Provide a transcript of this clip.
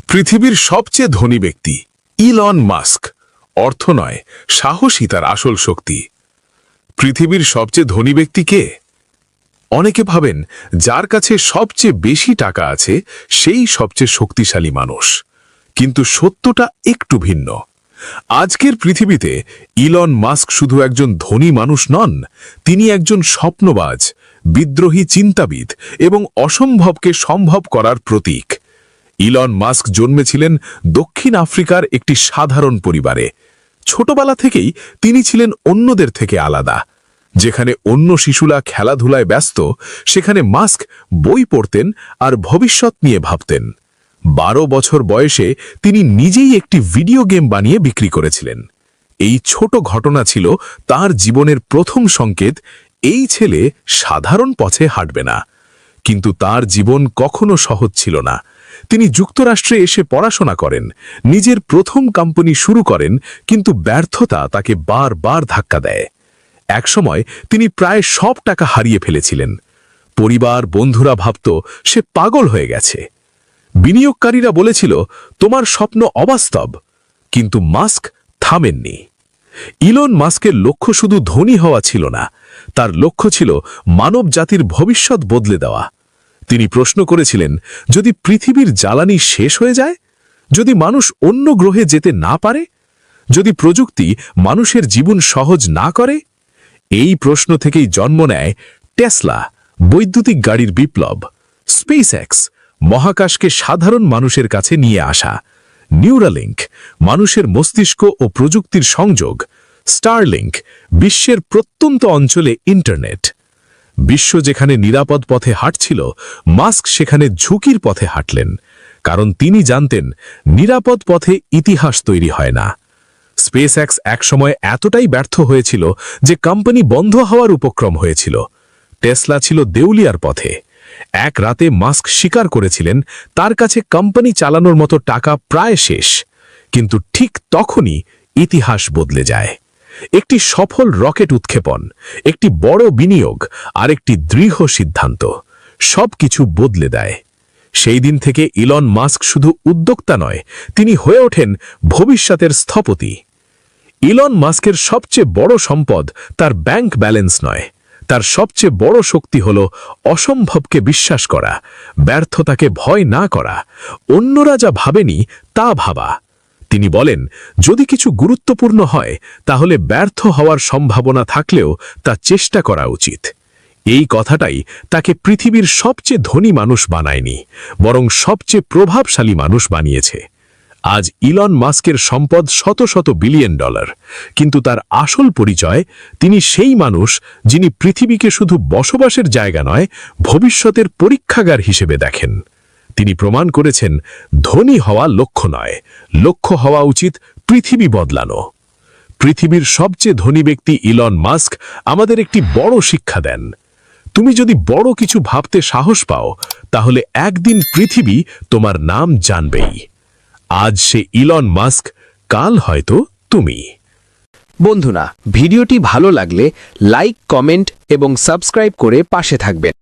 পৃথিবীর সবচেয়ে ধনী ব্যক্তি ইলন মাস্ক। অর্থ নয়, সাহসই তার আসল শক্তি। পৃথিবীর সবচেয়ে ধনী ব্যক্তি কে? অনেকে ভাবেন যার কাছে সবচেয়ে বেশি টাকা আছে সেই সবচেয়ে শক্তিশালী মানুষ, কিন্তু সত্যটা একটু ভিন্ন। আজকের পৃথিবীতে ইলন মাস্ক শুধু একজন ধনী মানুষ নন, তিনি একজন স্বপ্নবাজ, বিদ্রোহী চিন্তাবিদ এবং অসম্ভবকে সম্ভব করার প্রতীক। ইলন মাস্ক জন্মেছিলেন দক্ষিণ আফ্রিকার একটি সাধারণ পরিবারে। ছোটবেলা থেকেই তিনি ছিলেন অন্যদের থেকে আলাদা। যেখানে অন্য শিশুরা খেলাধুলায় ব্যস্ত, সেখানে মাস্ক বই পড়তেন আর ভবিষ্যৎ নিয়ে ভাবতেন। 12 বছর বয়সে তিনি নিজেই একটি ভিডিও গেম বানিয়ে বিক্রি করেছিলেন। এই ছোট ঘটনা ছিল তার জীবনের প্রথম সংকেত, এই ছেলে সাধারণ পথে হাঁটবে না। কিন্তু তার জীবন কখনো সহজ ছিল না। তিনি যুক্তরাষ্ট্রে এসে পড়াশোনা করেন, নিজের প্রথম কোম্পানি শুরু করেন, কিন্তু ব্যর্থতা তাকে বারবার ধাক্কা দেয়। একসময় তিনি প্রায় সব টাকা হারিয়ে ফেলেছিলেন। পরিবার, বন্ধুরা ভাবত সে পাগল হয়ে গেছে। বিনিয়োগকারীরা বলেছিল, তোমার স্বপ্ন অবাস্তব। কিন্তু মাস্ক থামেননি। ইলন মাস্কের লক্ষ্য শুধু ধনী হওয়া ছিল না, তার লক্ষ্য ছিল মানব জাতির ভবিষ্যৎ বদলে দেওয়া। তিনি প্রশ্ন করেছিলেন, যদি পৃথিবীর জ্বালানি শেষ হয়ে যায়, যদি মানুষ অন্য গ্রহে যেতে না পারে, যদি প্রযুক্তি মানুষের জীবন সহজ না করে। এই প্রশ্ন থেকেই জন্ম নেয় টেসলা, বৈদ্যুতিক গাড়ির বিপ্লব; স্পেসএক্স, মহাকাশকে সাধারণ মানুষের কাছে নিয়ে আসা; নিউরালিঙ্ক, মানুষের মস্তিষ্ক ও প্রযুক্তির সংযোগ; স্টারলিঙ্ক, বিশ্বের প্রত্যন্ত অঞ্চলে ইন্টারনেট। বিশ্ব যেখানে নিরাপদ পথে হাঁটছিল, মাস্ক সেখানে ঝুঁকির পথে হাঁটলেন, কারণ তিনি জানতেন নিরাপদ পথে ইতিহাস তৈরি হয় না। স্পেসএক্স একসময় এতটাই ব্যর্থ হয়েছিল যে কোম্পানি বন্ধ হওয়ার উপক্রম হয়েছিল। টেসলা ছিল দেউলিয়ার পথে। এক রাতে মাস্ক স্বীকার করেছিলেন তার কাছে কোম্পানি চালানোর মতো টাকা প্রায় শেষ। কিন্তু ঠিক তখনই ইতিহাস বদলে যায়। একটি সফল রকেট উৎক্ষেপণ, একটি বড় বিনিয়োগ আর একটি দৃঢ় সিদ্ধান্ত সবকিছু বদলে দেয়। সেই দিন থেকে ইলন মাস্ক শুধু উদ্যোক্তা নয়, তিনি হয়ে ওঠেন ভবিষ্যতের স্থপতি। ইলন মাস্কের সবচেয়ে বড় সম্পদ তার ব্যাংক ব্যালেন্স নয়, তার সবচেয়ে বড় শক্তি হল অসম্ভবকে বিশ্বাস করা, ব্যর্থতাকে ভয় না করা, অন্যরা যা ভাবেনি তা ভাবা। তিনি বলেন, যদি কিছু গুরুত্বপূর্ণ হয় তাহলে ব্যর্থ হওয়ার সম্ভাবনা থাকলেও তা চেষ্টা করা উচিত। এই কথাটাই তাকে পৃথিবীর সবচেয়ে ধনী মানুষ বানায়নি, বরং সবচেয়ে প্রভাবশালী মানুষ বানিয়েছে। আজ ইলন মাস্কের সম্পদ শত শত বিলিয়ন ডলার, কিন্তু তার আসল পরিচয়, তিনি সেই মানুষ যিনি পৃথিবীকে শুধু বসবাসের জায়গা নয়, ভবিষ্যতের পরীক্ষাগার হিসেবে দেখেন। তিনি প্রমাণ করেছেন, ধনী হওয়া লক্ষ্য নয়, লক্ষ্য হওয়া উচিত পৃথিবী বদলানো। পৃথিবীর সবচেয়ে ধনী ব্যক্তি ইলন মাস্ক আমাদের একটি বড় শিক্ষা দেন। তুমি যদি বড় কিছু ভাবতে সাহস পাও, তাহলে একদিন পৃথিবী তোমার নাম জানবেই। আজ সে ইলন মাস্ক, কাল হয়তো তুমি। বন্ধুরা, ভিডিওটি ভালো লাগলে লাইক, কমেন্ট এবং সাবস্ক্রাইব করে পাশে থাকবেন।